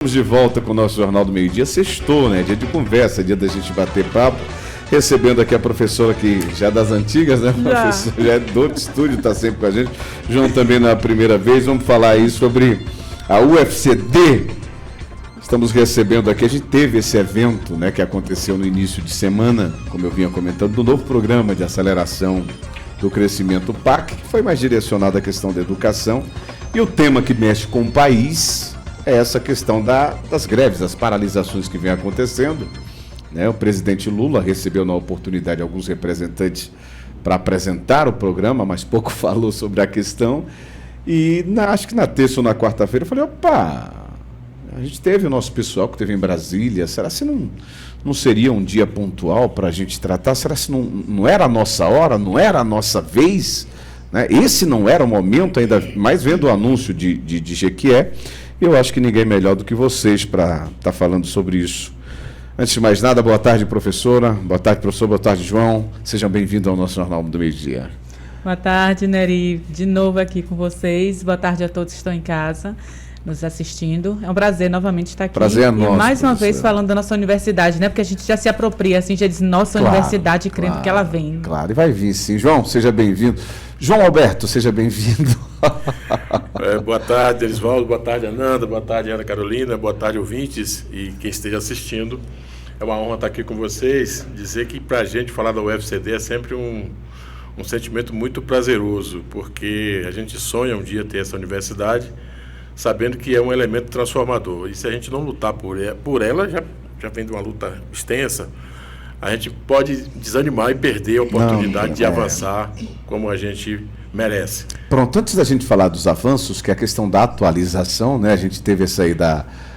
Estamos de volta com o nosso Jornal do Meio-Dia. Sextou, né? Dia de conversa, dia da gente bater papo. Recebendo aqui a professora que já é das antigas, né? Professora, já é do outro estúdio, está sempre com a gente. João também na primeira vez. Vamos falar aí sobre a UFCD. Estamos recebendo aqui, a gente teve esse evento, né, que aconteceu no início de semana, como eu vinha comentando, do novo programa de aceleração do crescimento PAC, que foi mais direcionado à questão da educação. E o tema que mexe com o país é essa questão das greves, das paralisações que vem acontecendo, né? O presidente Lula recebeu na oportunidade alguns representantes para apresentar o programa, mas pouco falou sobre a questão. E acho que na terça ou na quarta-feira eu falei, opa, a gente teve o nosso pessoal que esteve em Brasília, será que não seria um dia pontual para a gente tratar? Será que não era a nossa hora, não era a nossa vez? Né? Esse não era o momento, ainda mais vendo o anúncio de Jequié. Eu acho que ninguém melhor do que vocês para estar falando sobre isso. Antes de mais nada, boa tarde, professora. Boa tarde, professor. Boa tarde, João. Sejam bem-vindos ao nosso Jornal do Meio-Dia. Boa tarde, Nery. De novo aqui com vocês. Boa tarde a todos que estão em casa, nos assistindo. É um prazer novamente estar aqui. Prazer é nosso, e mais uma vez falando da nossa universidade, né? Porque a gente já se apropria, assim, já diz nossa universidade, crendo que ela vem. Claro, e vai vir sim. João, seja bem-vindo. João Alberto, seja bem-vindo. Boa tarde, Elisvaldo, boa tarde, Ananda, boa tarde, Ana Carolina, boa tarde, ouvintes e quem esteja assistindo. É uma honra estar aqui com vocês, dizer que para a gente falar da UFCD é sempre um sentimento muito prazeroso, porque a gente sonha um dia ter essa universidade, sabendo que é um elemento transformador. E se a gente não lutar por ela, já vem de uma luta extensa, a gente pode desanimar e perder a oportunidade de avançar como a gente merece. Pronto, antes da gente falar dos avanços, que é a questão da atualização, né? A gente teve essa aí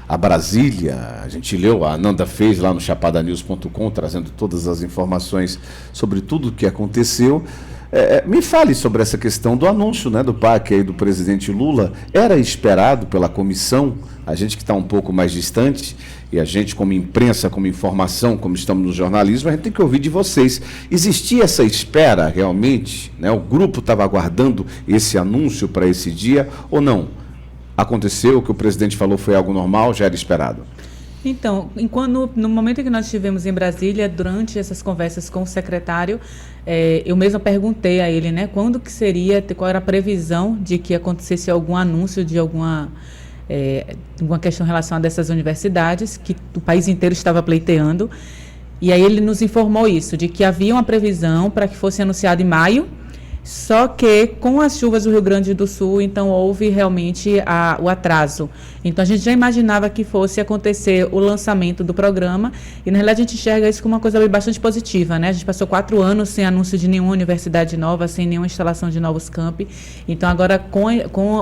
a Brasília, a gente leu, a Ananda fez lá no chapadanews.com, trazendo todas as informações sobre tudo o que aconteceu. Me fale sobre essa questão do anúncio, né, do PAC aí do presidente Lula. Era esperado pela comissão, a gente que está um pouco mais distante, e a gente como imprensa, como informação, como estamos no jornalismo, a gente tem que ouvir de vocês. Existia essa espera realmente? Né? O grupo estava aguardando esse anúncio para esse dia ou não? Aconteceu, o que o presidente falou foi algo normal, já era esperado? Então, no momento em que nós estivemos em Brasília, durante essas conversas com o secretário, eu mesma perguntei a ele, né, quando que seria, qual era a previsão de que acontecesse algum anúncio de alguma questão relacionada a essas universidades, que o país inteiro estava pleiteando. E aí ele nos informou isso, de que havia uma previsão para que fosse anunciado em maio, só que com as chuvas do Rio Grande do Sul, então houve realmente o atraso. Então a gente já imaginava que fosse acontecer o lançamento do programa e na realidade a gente enxerga isso como uma coisa bastante positiva, né? A gente passou 4 anos sem anúncio de nenhuma universidade nova, sem nenhuma instalação de novos campi. Então agora com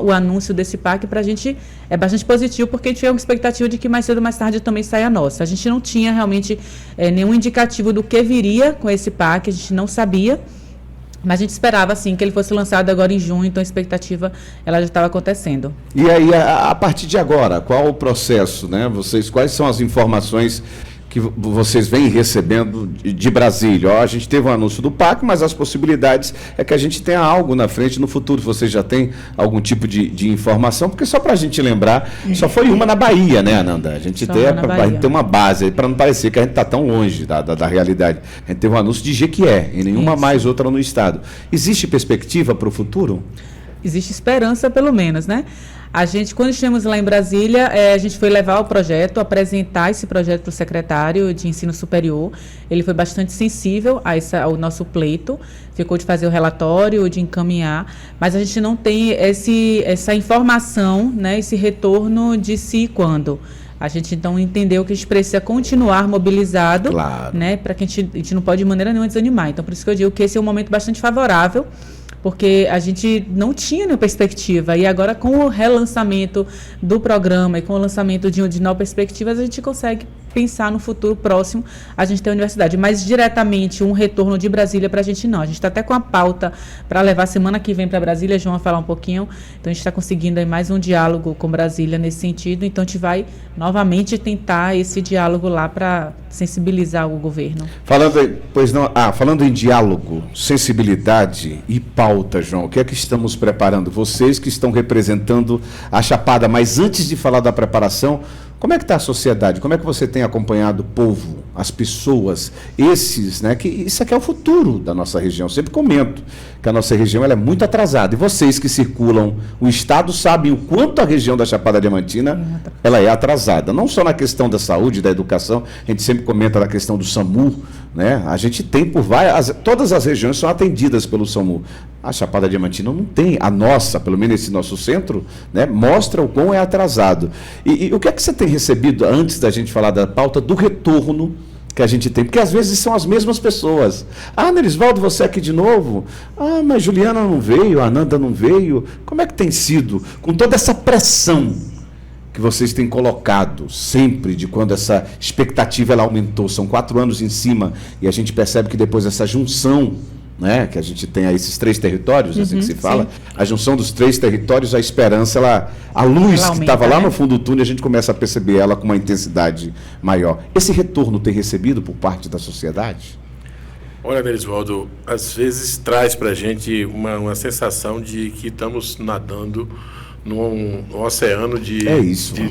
o anúncio desse PAC para a gente é bastante positivo, porque a gente tinha uma expectativa de que mais cedo ou mais tarde também saia a nossa. A gente não tinha realmente nenhum indicativo do que viria com esse PAC, a gente não sabia. Mas a gente esperava, assim, que ele fosse lançado agora em junho, então a expectativa ela já estava acontecendo. E aí, a partir de agora, qual o processo, né? Quais são as informações que vocês vêm recebendo de Brasília? A gente teve um anúncio do PAC, mas as possibilidades é que a gente tenha algo na frente no futuro. Vocês já têm algum tipo de informação? Porque só para a gente lembrar, só foi uma na Bahia, né, Ananda? A gente tem uma base aí, para não parecer que a gente está tão longe da realidade. A gente teve um anúncio de Jequié, e nenhuma mais outra no estado. Existe perspectiva para o futuro? Existe esperança, pelo menos, né? Quando estivemos lá em Brasília, a gente foi levar o projeto, apresentar esse projeto para o secretário de Ensino Superior. Ele foi bastante sensível ao nosso pleito, ficou de fazer o relatório, de encaminhar, mas a gente não tem essa informação, né, esse retorno de se e quando. A gente, então, entendeu que a gente precisa continuar mobilizado, claro, né, para que a gente não pode de maneira nenhuma desanimar. Então, por isso que eu digo que esse é um momento bastante favorável, porque a gente não tinha nenhuma perspectiva, e agora com o relançamento do programa e com o lançamento de novas perspectivas, a gente consegue pensar no futuro próximo, a gente tem a universidade, mas diretamente um retorno de Brasília para a gente não. A gente está até com a pauta para levar semana que vem para Brasília, João vai falar um pouquinho, então a gente está conseguindo aí mais um diálogo com Brasília nesse sentido, então a gente vai novamente tentar esse diálogo lá para sensibilizar o governo. Falando em diálogo, sensibilidade e pauta, João, o que é que estamos preparando? Vocês que estão representando a Chapada, mas antes de falar da preparação, Como é que está a sociedade? Como é que você tem acompanhado o povo, as pessoas, esses, né? Que isso aqui é o futuro da nossa região. Eu sempre comento que a nossa região ela é muito atrasada. E vocês que circulam o estado sabem o quanto a região da Chapada Diamantina ela é atrasada. Não só na questão da saúde, da educação, a gente sempre comenta na questão do SAMU, né? A gente tem por todas as regiões são atendidas pelo SAMU. A Chapada Diamantina não tem. A nossa, pelo menos esse nosso centro, né, mostra o quão é atrasado. E o que é que você tem recebido, antes da gente falar da pauta, do retorno que a gente tem? Porque às vezes são as mesmas pessoas. Ah, Nerisvaldo, você aqui de novo? Ah, mas Juliana não veio, a Ananda não veio. Como é que tem sido? Com toda essa pressão que vocês têm colocado sempre, de quando essa expectativa ela aumentou, são 4 anos em cima, e a gente percebe que depois essa junção, né, que a gente tem aí esses 3 territórios, assim que se fala, sim. A junção dos 3 territórios, a esperança, a luz ela que estava lá no fundo do túnel, a gente começa a perceber ela com uma intensidade maior. Esse retorno tem recebido por parte da sociedade? Olha, Nerisvaldo, às vezes traz para a gente uma sensação de que estamos nadando num oceano de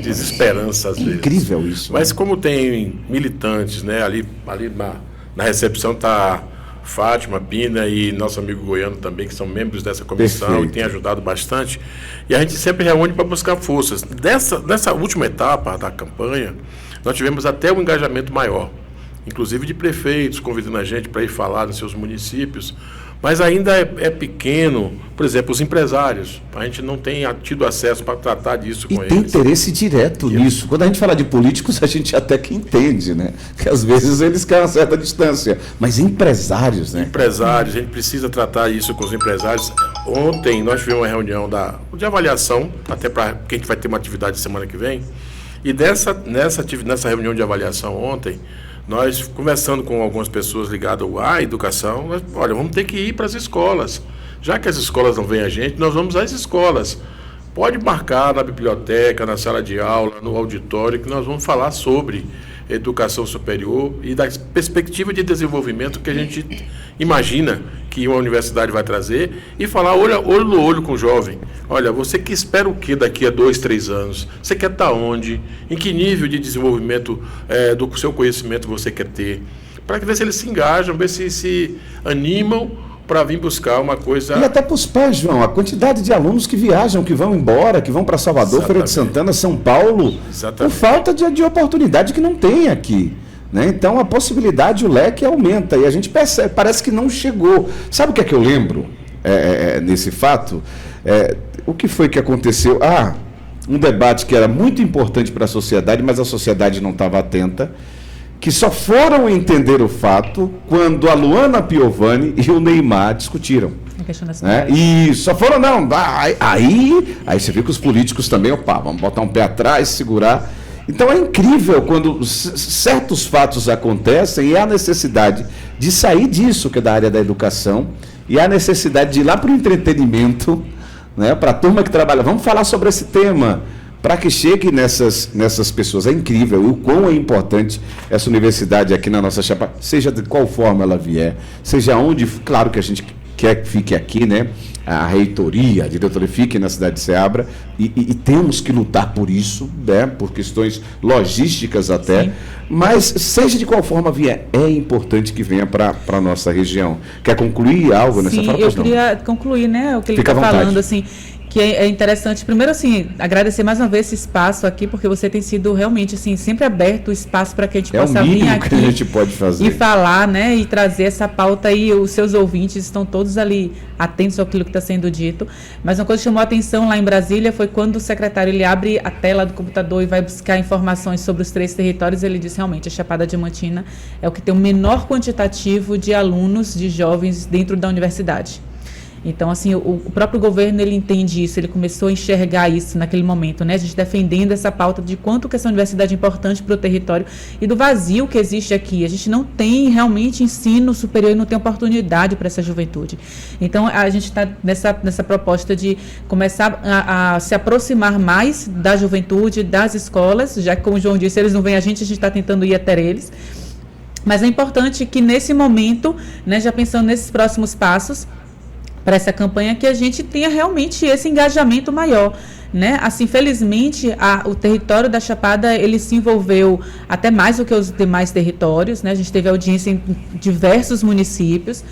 desesperança, às vezes. Incrível isso. Mas como tem militantes, né, ali na recepção está Fátima, Pina e nosso amigo Goiano também, que são membros dessa comissão. Perfeito. E têm ajudado bastante. E a gente sempre reúne para buscar forças. Nessa última etapa da campanha, nós tivemos até um engajamento maior, inclusive de prefeitos convidando a gente para ir falar nos seus municípios. Mas ainda é pequeno, por exemplo, os empresários. A gente não tem tido acesso para tratar disso com eles. E tem interesse direto nisso. Quando a gente fala de políticos, a gente até que entende, né? Que às vezes eles querem uma certa distância. Mas empresários, né? Empresários, a gente precisa tratar isso com os empresários. Ontem nós tivemos uma reunião de avaliação, até porque a gente vai ter uma atividade semana que vem. E nessa reunião de avaliação ontem, nós, conversando com algumas pessoas ligadas à educação, olha, vamos ter que ir para as escolas. Já que as escolas não vêm a gente, nós vamos às escolas. Pode marcar na biblioteca, na sala de aula, no auditório, que nós vamos falar sobre educação superior e da perspectiva de desenvolvimento que a gente imagina que uma universidade vai trazer, e falar olho no olho com o jovem. Olha, você que espera o que daqui a 2, 3 anos? Você quer estar onde? Em que nível de desenvolvimento do seu conhecimento você quer ter? Para ver se eles se engajam, ver se animam para vir buscar uma coisa... E até para os pais, João, a quantidade de alunos que viajam, que vão embora, que vão para Salvador, Feira de Santana, São Paulo, por falta de oportunidade que não tem aqui. Né? Então a possibilidade, o leque aumenta, e a gente percebe, parece que não chegou. Sabe o que é que eu lembro nesse fato? O que foi que aconteceu? Um debate que era muito importante para a sociedade, mas a sociedade não estava atenta, que só foram entender o fato quando a Luana Piovani e o Neymar discutiram. Né? E só foram, aí você vê que os políticos também, vamos botar um pé atrás, segurar. Então é incrível quando certos fatos acontecem e há necessidade de sair disso, que é da área da educação, e há necessidade de ir lá para o entretenimento, né? Para a turma que trabalha. Vamos falar sobre esse tema, para que chegue nessas pessoas. É incrível o quão é importante essa universidade aqui na nossa Chapada, seja de qual forma ela vier, seja onde, claro que a gente quer que fique aqui, né? A reitoria, a diretoria fique na cidade de Ceabra, e temos que lutar por isso, né? Por questões logísticas até. Sim. Mas seja de qual forma vier, é importante que venha para a nossa região. Quer concluir algo nessa fala? Sim, eu queria concluir, né, o que ele está falando, assim, que é interessante. Primeiro, assim, agradecer mais uma vez esse espaço aqui, porque você tem sido realmente, assim, sempre aberto o espaço para que a gente possa vir aqui que a gente pode fazer. E falar, né, e trazer essa pauta aí. Os seus ouvintes estão todos ali atentos àquilo que está sendo dito. Mas uma coisa que chamou a atenção lá em Brasília foi quando o secretário ele abre a tela do computador e vai buscar informações sobre os 3 territórios. Ele diz realmente a Chapada Diamantina é o que tem o menor quantitativo de alunos, de jovens dentro da universidade. Então, assim, o próprio governo, ele entende isso, ele começou a enxergar isso naquele momento, né? A gente defendendo essa pauta de quanto que essa universidade é importante para o território e do vazio que existe aqui. A gente não tem realmente ensino superior e não tem oportunidade para essa juventude. Então, a gente está nessa proposta de começar a se aproximar mais da juventude, das escolas, já que, como o João disse, eles não vêm a gente está tentando ir até eles. Mas é importante que, nesse momento, né, já pensando nesses próximos passos, para essa campanha, que a gente tenha realmente esse engajamento maior. né? Assim, felizmente, o território da Chapada, ele se envolveu até mais do que os demais territórios, né? A gente teve audiência em diversos municípios.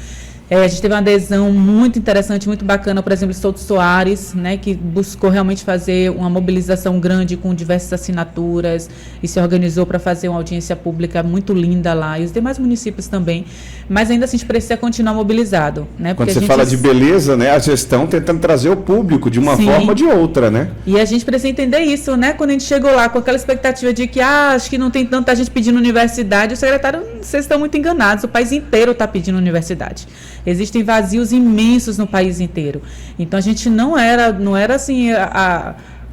A gente teve uma adesão muito interessante, muito bacana, por exemplo, Souto Soares, né, que buscou realmente fazer uma mobilização grande com diversas assinaturas e se organizou para fazer uma audiência pública muito linda lá, e os demais municípios também, mas ainda assim a gente precisa continuar mobilizado. Né, quando você fala de beleza, né, a gestão tentando trazer o público de uma forma ou de outra, né? E a gente precisa entender isso, né, quando a gente chegou lá com aquela expectativa de que, acho que não tem tanta gente pedindo universidade, o secretário, vocês estão muito enganados, o país inteiro está pedindo universidade. Existem vazios imensos no país inteiro. Então, a gente não era assim,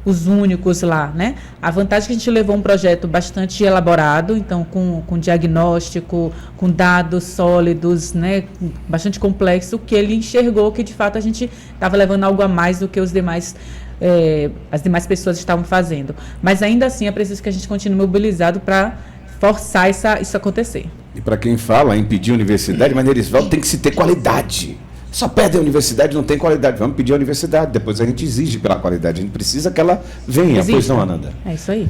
os únicos lá, né? A vantagem é que a gente levou um projeto bastante elaborado, então, com diagnóstico, com dados sólidos, né? Bastante complexo, que ele enxergou que, de fato, a gente estava levando algo a mais do que as demais pessoas estavam fazendo. Mas, ainda assim, é preciso que a gente continue mobilizado para forçar isso acontecer. E para quem fala em pedir universidade, mas Nerisvaldo, tem que se ter qualidade. Só pede a universidade, não tem qualidade. Vamos pedir a universidade, depois a gente exige pela qualidade. A gente precisa que ela venha. Existe. Pois não, Ananda? É isso aí.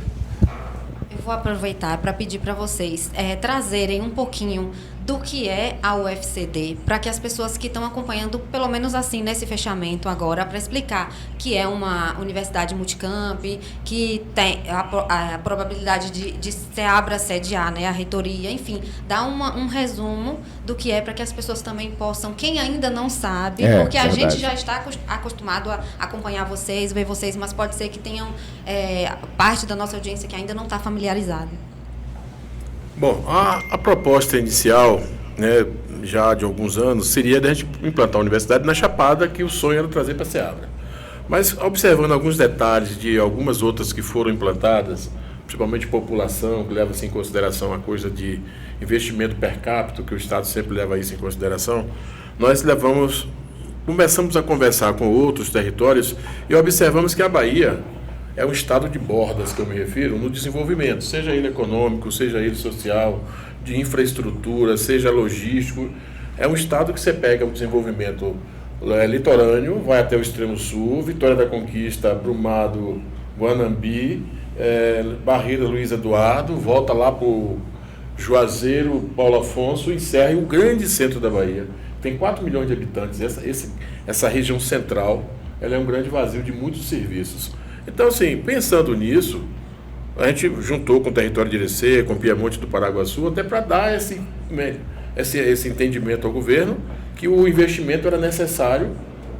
Eu vou aproveitar para pedir para vocês trazerem um pouquinho do que é a UFCD, para que as pessoas que estão acompanhando, pelo menos assim, nesse fechamento agora, para explicar que é uma universidade multicamp, que tem a probabilidade de SEABRA sediar, né, a reitoria, enfim, dá um resumo do que é, para que as pessoas também possam, quem ainda não sabe, porque a gente já está acostumado a acompanhar vocês, ver vocês, mas pode ser que tenham parte da nossa audiência que ainda não está familiarizada. Bom, a proposta inicial, né, já de alguns anos, seria de a gente implantar a universidade na Chapada, que o sonho era trazer para a SEABRA. Mas, observando alguns detalhes de algumas outras que foram implantadas, principalmente população, que leva-se em consideração a coisa de investimento per capita, que o Estado sempre leva isso em consideração, nós começamos a conversar com outros territórios e observamos que a Bahia é um estado de bordas, que eu me refiro, no desenvolvimento, seja ele econômico, seja ele social, de infraestrutura, seja logístico. É um estado que você pega o desenvolvimento litorâneo, vai até o extremo sul, Vitória da Conquista, Brumado, Guanambi, Barreira, Luiz Eduardo, volta lá para o Juazeiro, Paulo Afonso, encerra o grande centro da Bahia. Tem 4 milhões de habitantes. Essa região central, ela é um grande vazio de muitos serviços. Então, assim, pensando nisso, a gente juntou com o território de Irecê, com o Piemonte do Paraguaçu, até para dar esse entendimento ao governo que o investimento era necessário,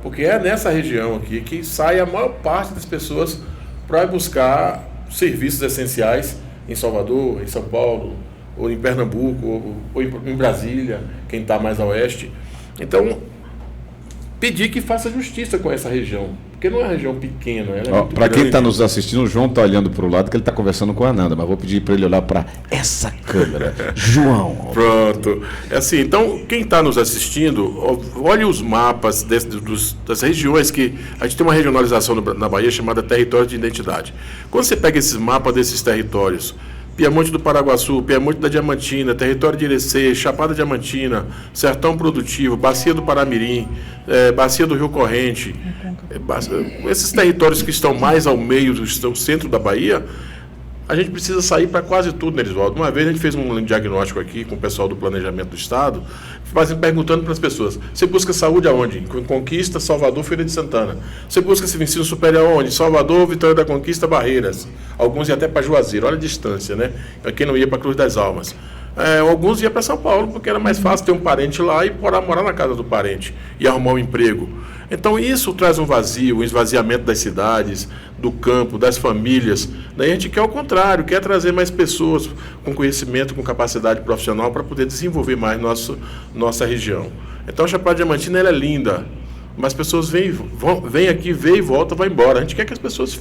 porque é nessa região aqui que sai a maior parte das pessoas para buscar serviços essenciais em Salvador, em São Paulo, ou em Pernambuco, ou em Brasília, quem está mais a oeste. Então, pedir que faça justiça com essa região, porque não é uma região pequena. Para quem está nos assistindo, o João está olhando para o lado que ele está conversando com a Ananda, mas vou pedir para ele olhar para essa câmera. João. Pronto. É assim, então, quem está nos assistindo, olhe os mapas das regiões que... A gente tem uma regionalização na Bahia chamada Território de Identidade. Quando você pega esses mapas desses territórios, Piemonte do Paraguaçu, Piemonte da Diamantina, Território de Irecê, Chapada Diamantina, Sertão Produtivo, Bacia do Paramirim, Bacia do Rio Corrente, esses territórios que estão mais ao meio do centro da Bahia, a gente precisa sair para quase tudo, Nerisvaldo. Uma vez a gente fez um diagnóstico aqui com o pessoal do Planejamento do Estado, perguntando para as pessoas: você busca saúde aonde? Em Conquista, Salvador, Feira de Santana. Você busca esse ensino superior aonde? Salvador, Vitória da Conquista, Barreiras. Alguns iam até para Juazeiro, olha a distância, né? Quem não ia para Cruz das Almas. Alguns iam para São Paulo, porque era mais fácil ter um parente lá e morar na casa do parente e arrumar um emprego. Então isso traz um vazio, um esvaziamento das cidades, do campo, das famílias. Daí a gente quer o contrário, quer trazer mais pessoas com conhecimento, com capacidade profissional para poder desenvolver mais nossa região. Então a Chapada Diamantina ela é linda, mas as pessoas vêm aqui, vê e volta, vai embora. A gente quer que as pessoas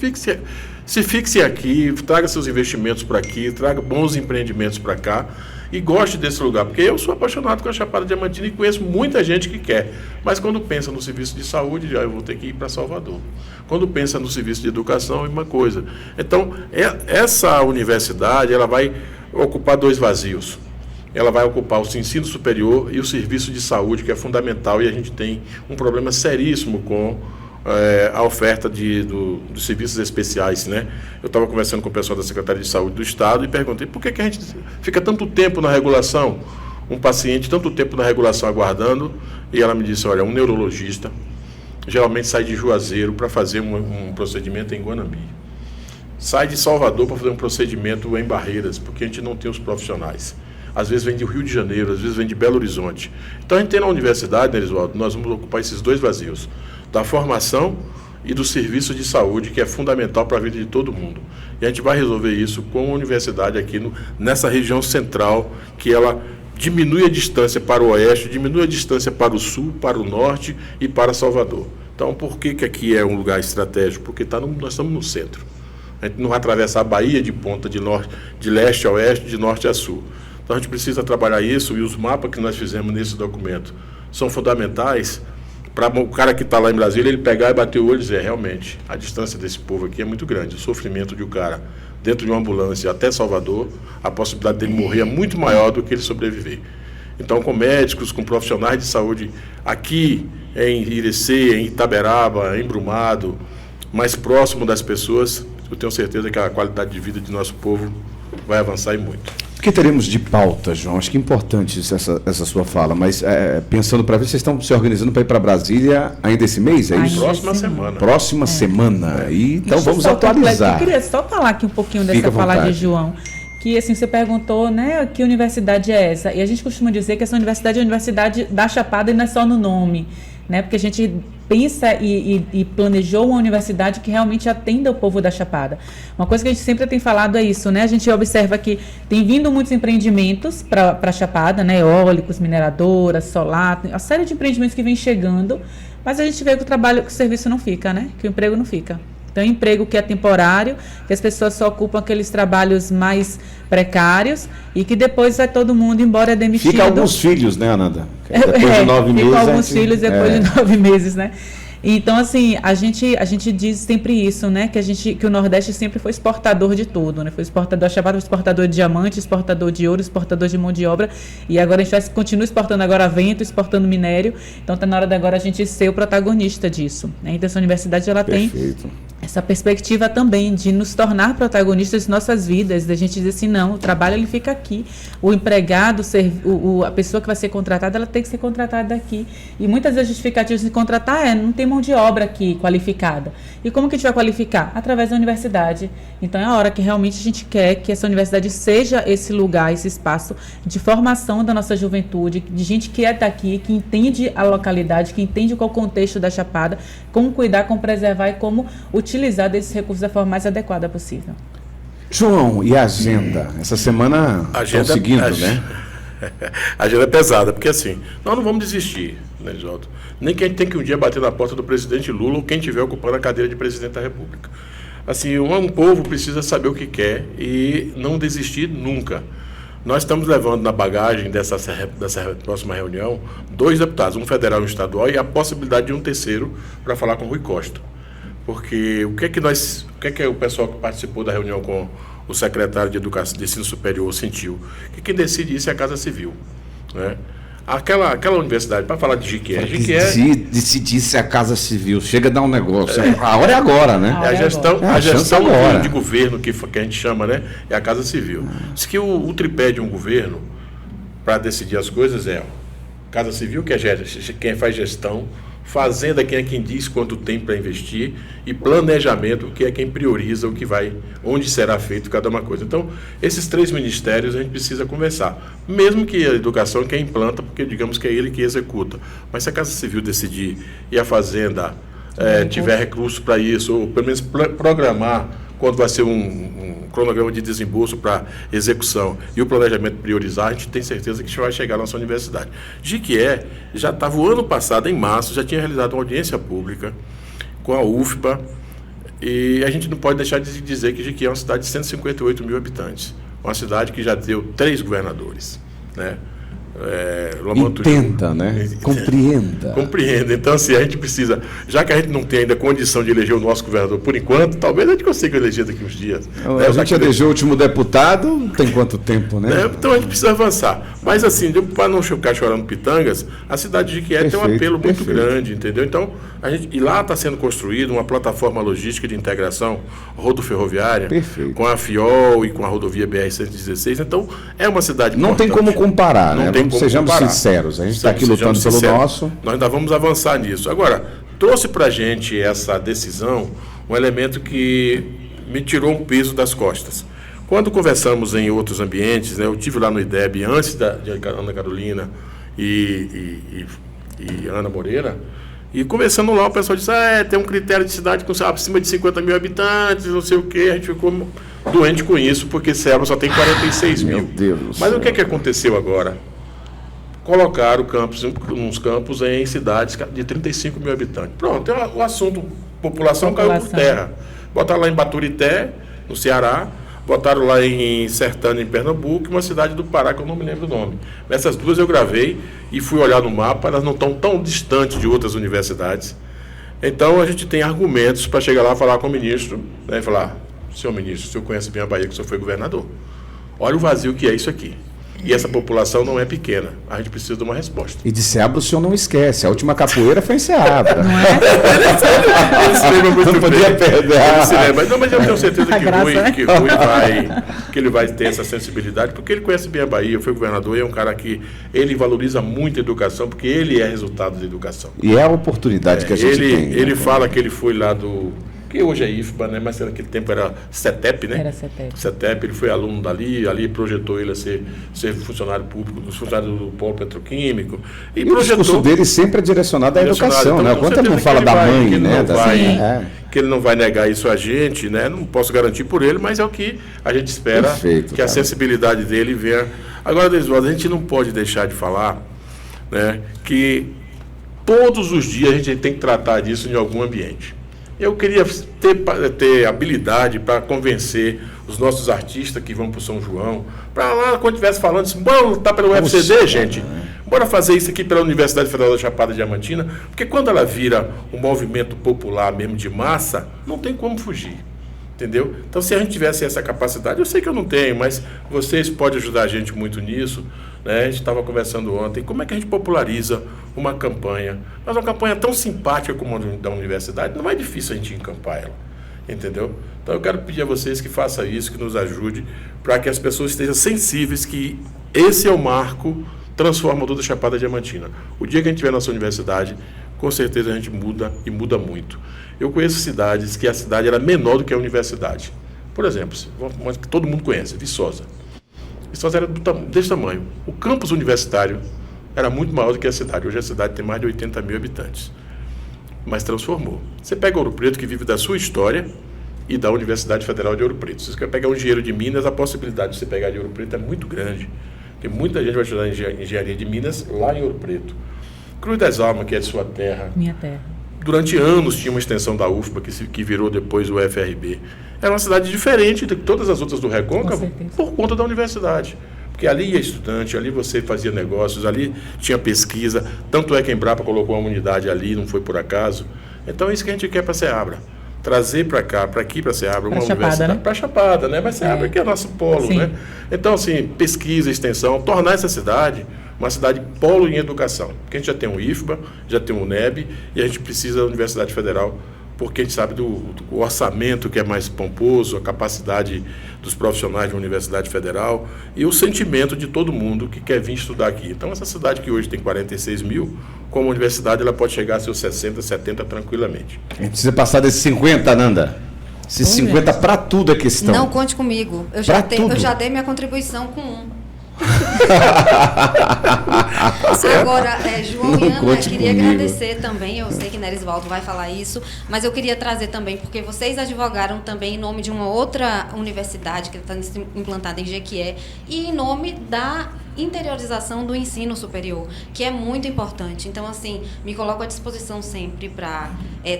se fixem aqui, tragam seus investimentos para aqui, tragam bons empreendimentos para cá e goste desse lugar, porque eu sou apaixonado com a Chapada Diamantina e conheço muita gente que quer, mas quando pensa no serviço de saúde, já eu vou ter que ir para Salvador. Quando pensa no serviço de educação, é uma coisa. Então, essa universidade, ela vai ocupar 2 vazios. Ela vai ocupar o ensino superior e o serviço de saúde, que é fundamental, e a gente tem um problema seríssimo com a oferta dos serviços especiais, né? Eu estava conversando com o pessoal da Secretaria de Saúde do Estado e perguntei por que a gente fica tanto tempo na regulação, um paciente tanto tempo na regulação aguardando, e ela me disse, olha, um neurologista geralmente sai de Juazeiro para fazer um procedimento em Guanambi. Sai de Salvador para fazer um procedimento em Barreiras, porque a gente não tem os profissionais. Às vezes vem do Rio de Janeiro, às vezes vem de Belo Horizonte. Então a gente tem na universidade, né, Elisvaldo, nós vamos ocupar esses dois vazios, da formação e do serviço de saúde, que é fundamental para a vida de todo mundo. E a gente vai resolver isso com a universidade aqui nessa região central, que ela diminui a distância para o oeste, diminui a distância para o sul, para o norte e para Salvador. Então, por que aqui é um lugar estratégico? Porque nós estamos no centro. A gente não vai atravessar a Bahia de ponta de leste a oeste, de norte a sul. Então, a gente precisa trabalhar isso, e os mapas que nós fizemos nesse documento são fundamentais para o cara que está lá em Brasília, ele pegar e bater o olho e dizer, realmente, a distância desse povo aqui é muito grande. O sofrimento de um cara dentro de uma ambulância até Salvador, a possibilidade dele morrer é muito maior do que ele sobreviver. Então, com médicos, com profissionais de saúde aqui em Irecê, em Itaberaba, em Brumado, mais próximo das pessoas, eu tenho certeza que a qualidade de vida de nosso povo vai avançar e muito. O que teremos de pauta, João? Acho que é importante essa sua fala, mas pensando para ver, vocês estão se organizando para ir para Brasília ainda esse mês, é isso? Próxima semana. Próxima semana. E, então Deixa vamos atualizar. Eu queria só falar aqui um pouquinho dessa fala de João. Que assim, você perguntou, né, que universidade é essa? E a gente costuma dizer que essa universidade é a Universidade da Chapada e não é só no nome, né? Porque a gente pensa e planejou uma universidade que realmente atenda o povo da Chapada. Uma coisa que a gente sempre tem falado é isso, né? A gente observa que tem vindo muitos empreendimentos para a Chapada, né? Eólicos, mineradoras, solar, a série de empreendimentos que vem chegando, mas a gente vê que que o serviço não fica, né? Que o emprego não fica. Então, emprego que é temporário, que as pessoas só ocupam aqueles trabalhos mais precários e que depois vai todo mundo embora demitido. Fica alguns filhos, né, Ananda? Depois de 9 meses. Fica alguns filhos depois de 9 meses, né? Então, assim, a gente diz sempre isso, né? Que o Nordeste sempre foi exportador de tudo, né? Foi exportador, Chapada, exportador de diamante, exportador de ouro, exportador de mão de obra. E agora a gente continua exportando agora vento, exportando minério. Então, está na hora de agora a gente ser o protagonista disso, né? Então, essa universidade, ela tem essa perspectiva também de nos tornar protagonistas de nossas vidas, da gente dizer assim, não, o trabalho ele fica aqui, o empregado, a pessoa que vai ser contratada, ela tem que ser contratada aqui. E muitas vezes justificativas de contratar não tem mão de obra aqui qualificada. E como que a gente vai qualificar? Através da universidade. Então é a hora que realmente a gente quer que essa universidade seja esse lugar, esse espaço de formação da nossa juventude, de gente que é daqui, que entende a localidade, que entende qual é o contexto da Chapada, como cuidar, como preservar e como utilizar desses recursos da forma mais adequada possível. João, e a agenda? Essa semana estão seguindo, né? A agenda é pesada, porque assim, nós não vamos desistir, né, João? Nem que a gente tem que um dia bater na porta do presidente Lula ou quem estiver ocupando a cadeira de presidente da República. Assim, um povo precisa saber o que quer e não desistir nunca. Nós estamos levando na bagagem dessa próxima reunião 2 deputados, um federal e um estadual, e a possibilidade de um terceiro para falar com o Rui Costa. Porque o que o pessoal que participou da reunião com o secretário de Educação de Ensino Superior sentiu? Que quem decide isso é a Casa Civil, né? Aquela universidade, para falar de Jequié... Decidisse a Casa Civil, chega a dar um negócio. A hora é agora, né? A gestão de governo que a gente chama, né? É a Casa Civil. Diz que o tripé de um governo, para decidir as coisas, é Casa Civil, que é quem faz gestão, Fazenda, quem é quem diz quanto tem para investir, e planejamento, que é quem prioriza onde será feito cada uma coisa. Então, esses 3 ministérios a gente precisa conversar, mesmo que a educação é quem implanta, porque digamos que é ele que executa. Mas se a Casa Civil decidir e a Fazenda tiver recursos para isso, ou pelo menos programar quando vai ser um cronograma de desembolso para execução e o planejamento priorizar, a gente tem certeza que a gente vai chegar à nossa universidade. Jequié já estava o ano passado, em março, já tinha realizado uma audiência pública com a UFBA, e a gente não pode deixar de dizer que Jequié é uma cidade de 158 mil habitantes, uma cidade que já deu 3 governadores, né? Entenda, né? Compreenda. Compreenda. Então, assim, a gente precisa, já que a gente não tem ainda condição de eleger o nosso governador por enquanto, talvez a gente consiga eleger daqui uns dias. A gente elegeu o último deputado, tem quanto tempo, né? Então a gente precisa avançar. Mas, assim, para não ficar chorando pitangas, a cidade de Jequié tem um apelo muito grande, entendeu? Então, e lá está sendo construída uma plataforma logística de integração rodoferroviária com a FIOL e com a rodovia BR-116. Então, é uma cidade não importante. tem como comparar, né? Sejamos comparar. Sinceros, a gente está aqui lutando pelo nosso. Nós ainda vamos avançar nisso. Agora, trouxe para a gente essa decisão um elemento que me tirou um peso das costas. Quando conversamos em outros ambientes, né, eu estive lá no IDEB antes de Ana Carolina e Ana Moreira, e conversando lá, o pessoal disse, tem um critério de cidade com acima de 50 mil habitantes, não sei o quê, a gente ficou doente com isso, porque Ceará só tem 46 mil. Meu Deus. Mas o que aconteceu agora? Colocaram uns campos em cidades de 35 mil habitantes. Pronto, o assunto população caiu por terra. Botaram lá em Baturité, no Ceará, botaram lá em Sertânia, em Pernambuco, e uma cidade do Pará, que eu não me lembro o nome. Essas duas eu gravei e fui olhar no mapa, elas não estão tão distantes de outras universidades. Então a gente tem argumentos para chegar lá e falar com o ministro, né, e falar, senhor ministro, o senhor conhece bem a Bahia, que o senhor foi governador. Olha o vazio que é isso aqui. E essa população não é pequena. A gente precisa de uma resposta. E de Ceabra o senhor não esquece. A última capoeira foi em Ceabra. Não é? Ele se lembra muito não podia perder. Mas eu tenho certeza que ele vai ter essa sensibilidade, porque ele conhece bem a Bahia, foi governador, e é um cara que ele valoriza muito a educação, porque ele é resultado da educação. E é a oportunidade que a gente tem. Ele fala que ele foi lá que hoje é IFBA, né? Mas naquele tempo era CETEP, né? Era CETEP. CETEP, ele foi aluno ali projetou ele a ser funcionário público, funcionário do polo petroquímico. E o discurso dele sempre é direcionado à educação, então, né? Quanto ele não fala da mãe, né? Que ele não vai negar isso a gente, né? Não posso garantir por ele, mas é o que a gente espera. Perfeito, que a sensibilidade dele venha. Agora, Denisvaldo, a gente não pode deixar de falar, né, que todos os dias a gente tem que tratar disso em algum ambiente. Eu queria ter habilidade para convencer os nossos artistas que vão para o São João, para lá, quando estivesse falando, bora lutar pelo UFCD, gente. Bora fazer isso aqui pela Universidade Federal da Chapada Diamantina, porque quando ela vira um movimento popular mesmo de massa, não tem como fugir. Entendeu? Então, se a gente tivesse essa capacidade, eu sei que eu não tenho, mas vocês podem ajudar a gente muito nisso, né? A gente estava conversando ontem, como é que a gente populariza uma campanha? Mas uma campanha tão simpática como a da universidade, não é difícil a gente encampar ela, entendeu? Então, eu quero pedir a vocês que façam isso, que nos ajude, para que as pessoas estejam sensíveis que esse é o marco transformador da Chapada Diamantina. O dia que a gente tiver nossa universidade, com certeza a gente muda, e muda muito. Eu conheço cidades que a cidade era menor do que a universidade. Por exemplo, que todo mundo conhece, Viçosa. Viçosa era desse tamanho. O campus universitário era muito maior do que a cidade. Hoje a cidade tem mais de 80 mil habitantes. Mas transformou. Você pega Ouro Preto, que vive da sua história, e da Universidade Federal de Ouro Preto. Se você quer pegar um engenheiro de Minas, a possibilidade de você pegar de Ouro Preto é muito grande. Porque muita gente vai estudar engenharia de Minas lá em Ouro Preto. Cruz das Almas, que é de sua terra. Minha terra. Durante anos tinha uma extensão da UFBA, que virou depois o FRB. Era uma cidade diferente de todas as outras do Recôncavo, por conta da universidade. Porque ali ia estudante, ali você fazia negócios, ali tinha pesquisa. Tanto é que a Embrapa colocou uma unidade ali, não foi por acaso. Então é isso que a gente quer para Ceabra. Trazer para cá, para aqui, para Ceabra, uma universidade. Né? Para Chapada, né? Mas Ceabra que é nosso polo, né? Então, assim, pesquisa, extensão, tornar essa cidade uma cidade polo em educação. Porque a gente já tem o IFBA, já tem o UNEB, e a gente precisa da Universidade Federal, porque a gente sabe do orçamento que é mais pomposo, a capacidade dos profissionais da Universidade Federal e o sentimento de todo mundo que quer vir estudar aqui. Então, essa cidade que hoje tem 46 mil, como universidade, ela pode chegar a seus 60, 70 tranquilamente. A gente precisa passar desses 50, Nanda. Esses 50 para tudo é questão. Não conte comigo. Eu já dei minha contribuição com 1. Agora, João e Ana, queria agradecer também, eu sei que Nerisvaldo vai falar isso, mas eu queria trazer também, porque vocês advogaram também em nome de uma outra universidade que está implantada em Jequié e em nome da interiorização do ensino superior, que é muito importante. Então, assim, me coloco à disposição sempre para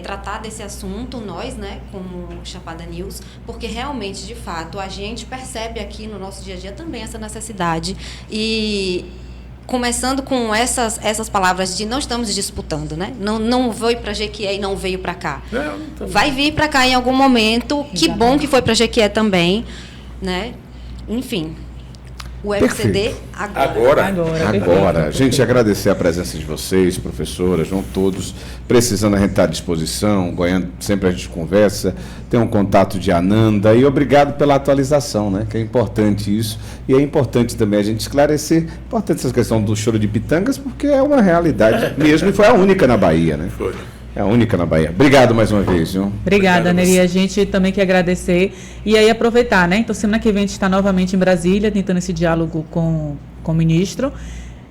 tratar desse assunto, nós, né, como Chapada News, porque realmente, de fato, a gente percebe aqui no nosso dia a dia também essa necessidade e começando com essas palavras de não estamos disputando, né? Não veio para Jequié e não veio para cá. Vai vir para cá em algum momento. Que bom que foi para Jequié também, né? Enfim, o FCD agora. Gente, agradecer a presença de vocês, professoras, vão todos. Precisando, a gente está à disposição. Goiânia, sempre a gente conversa, tem um contato de Ananda. E obrigado pela atualização, né? Que é importante isso. E é importante também a gente esclarecer. Importante essa questão do choro de pitangas, porque é uma realidade mesmo. E foi a única na Bahia, né? Foi. É a única na Bahia. Obrigado mais uma vez, viu? Obrigada, Nery. A gente também quer agradecer. E aí aproveitar, né? Então, semana que vem a gente está novamente em Brasília, tentando esse diálogo com o ministro.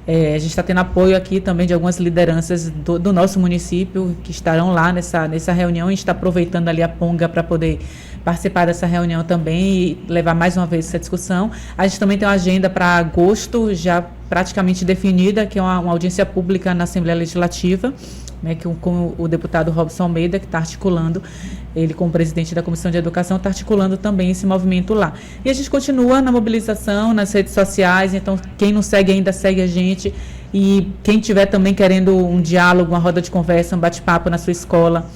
A gente está tendo apoio aqui também de algumas lideranças do nosso município que estarão lá nessa reunião. A gente está aproveitando ali a Ponga para poder participar dessa reunião também e levar mais uma vez essa discussão. A gente também tem uma agenda para agosto já praticamente definida, que é uma audiência pública na Assembleia Legislativa, né, com o deputado Robson Almeida, que está articulando, ele como presidente da Comissão de Educação, está articulando também esse movimento lá. E a gente continua na mobilização, nas redes sociais, então quem não segue ainda, segue a gente. E quem tiver também querendo um diálogo, uma roda de conversa, um bate-papo na sua escola,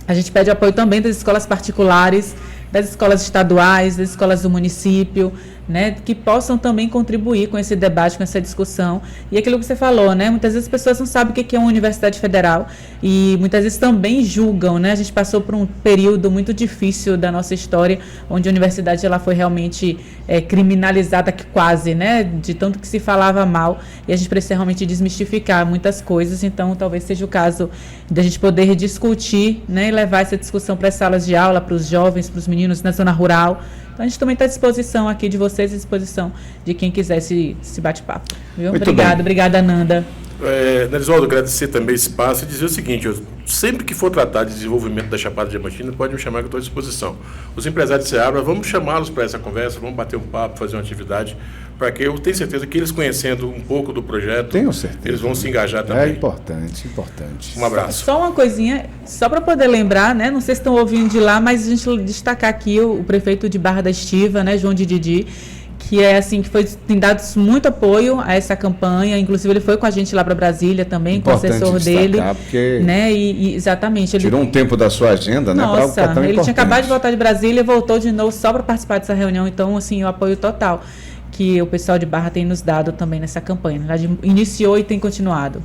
a gente pede apoio também das escolas particulares, das escolas estaduais, das escolas do município, né, que possam também contribuir com esse debate, com essa discussão. E aquilo que você falou, né, muitas vezes as pessoas não sabem o que é uma universidade federal e muitas vezes também julgam, né, a gente passou por um período muito difícil da nossa história, onde a universidade ela foi realmente criminalizada, quase, né, de tanto que se falava mal, e a gente precisa realmente desmistificar muitas coisas. Então talvez seja o caso de a gente poder discutir, né, e levar essa discussão para as salas de aula, para os jovens, para os meninos na zona rural. Então, a gente também está à disposição aqui de vocês, à disposição de quem quiser se bate-papo. Obrigada, Ananda. Nerisvaldo, agradecer também esse espaço e dizer o seguinte: sempre que for tratar de desenvolvimento da Chapada Diamantina, pode me chamar que eu estou à disposição. Os empresários de Ceará, vamos chamá-los para essa conversa, vamos bater um papo, fazer uma atividade, para que eu tenho certeza que eles, conhecendo um pouco do projeto, eles vão se engajar também. É importante. Um abraço. Só uma coisinha, só para poder lembrar, né? Não sei se estão ouvindo de lá, mas a gente destacar aqui o prefeito de Barra da Estiva, né, João de Didi, que é assim, que tem dado muito apoio a essa campanha. Inclusive ele foi com a gente lá para Brasília também, com o assessor dele, né? E exatamente, ele tirou um tempo da sua agenda, né? Nossa, ele tinha acabado de voltar de Brasília e voltou de novo só para participar dessa reunião. Então, assim, o apoio total que o pessoal de Barra tem nos dado também nessa campanha. Na verdade, iniciou e tem continuado.